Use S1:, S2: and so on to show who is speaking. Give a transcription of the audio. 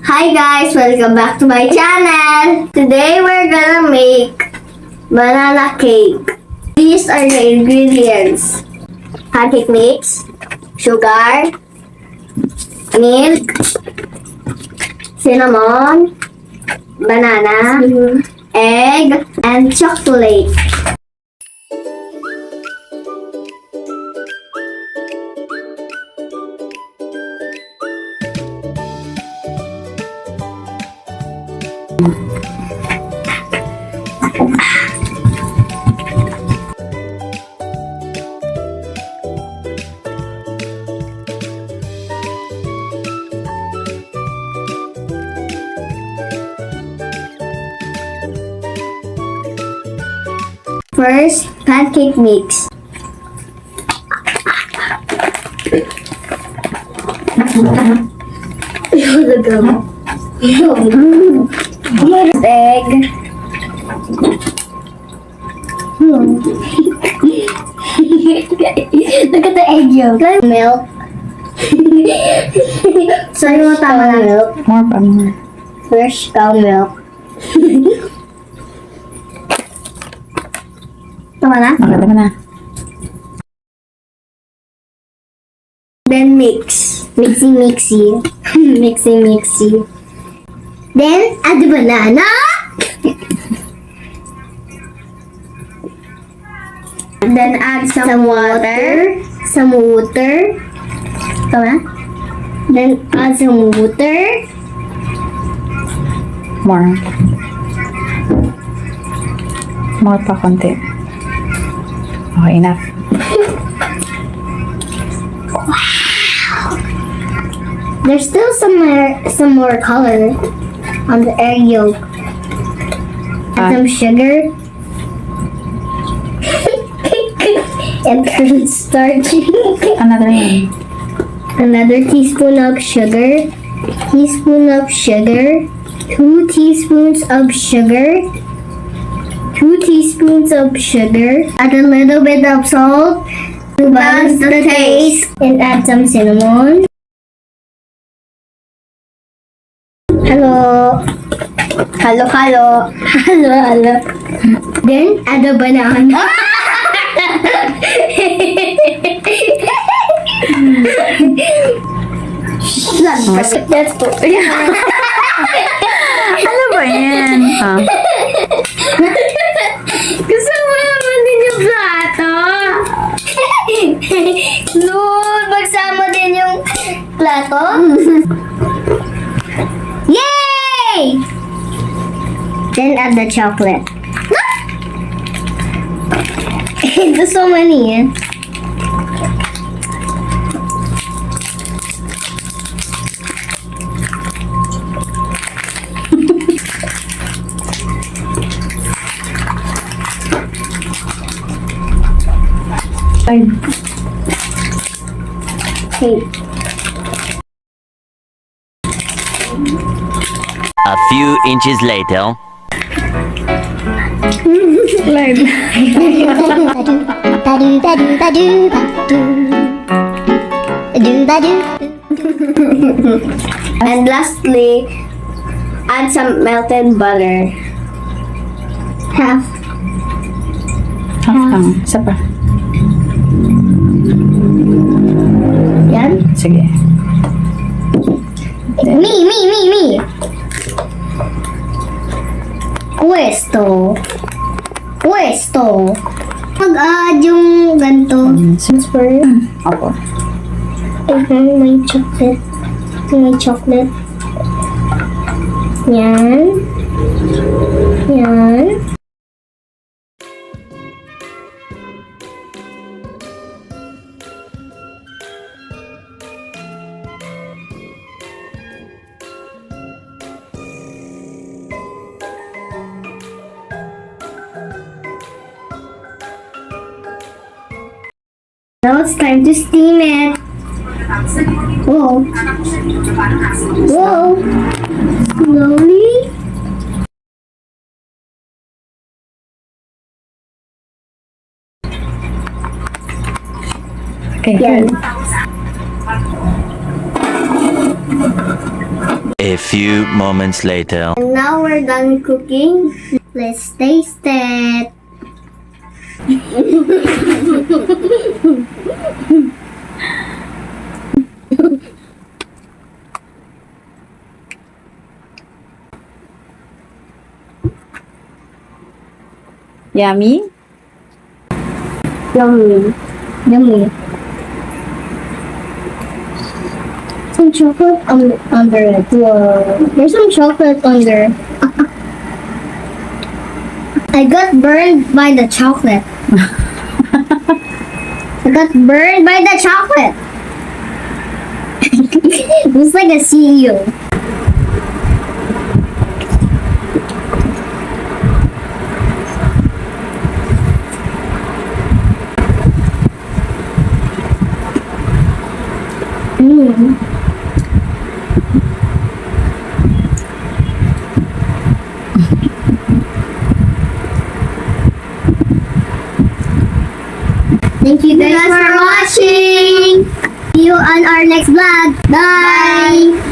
S1: Hi guys, welcome back to my channel. Today we're gonna make banana cake. These are the ingredients: pancake mix, sugar, milk, cinnamon, banana, egg, and chocolate. First, pancake mix. Egg. Look at the egg yolk. Milk. So, yung tama na milk.
S2: More.
S1: Fresh cow milk. Tama na?
S2: Makita mo na.
S1: Then mix. Mixy. Mixy. Then add the banana. Then add some water. Tama? Then add some water.
S2: More pa konti. Okay, enough.
S1: There's still some more color on the egg yolk. And some sugar. And cornstarch.
S2: Another one.
S1: Another teaspoon of sugar. 2 teaspoons of sugar. 2 teaspoons of sugar. Add a little bit of salt to balance the taste. And add some cinnamon. Hello. Then add the banana. Let's go.
S2: Ano ba yan?
S1: Gusto mo naman din yung plato? Lord, magsama din yung plato? Yay! Then add the chocolate. There's so many. Okay.
S3: A few inches later.
S1: And lastly, add some melted butter. Half.
S2: Half lang. Isa pa.
S1: Yan.
S2: Sige.
S1: Me. Puesto. Mag-add yung ganito.
S2: Since for you. Opo.
S1: May chocolate. Yan. Now it's time to steam it. Whoa. Slowly.
S2: Okay.
S1: Yan.
S3: A few moments later.
S1: And now we're done cooking. Let's taste it.
S2: Yummy?
S1: Yummy. Yummy. Some chocolate under it. Whoa. There's some chocolate under. I got burned by the chocolate. I got burned by the chocolate. It was like a CEO. Thank you guys for watching. See you on our next vlog. Bye.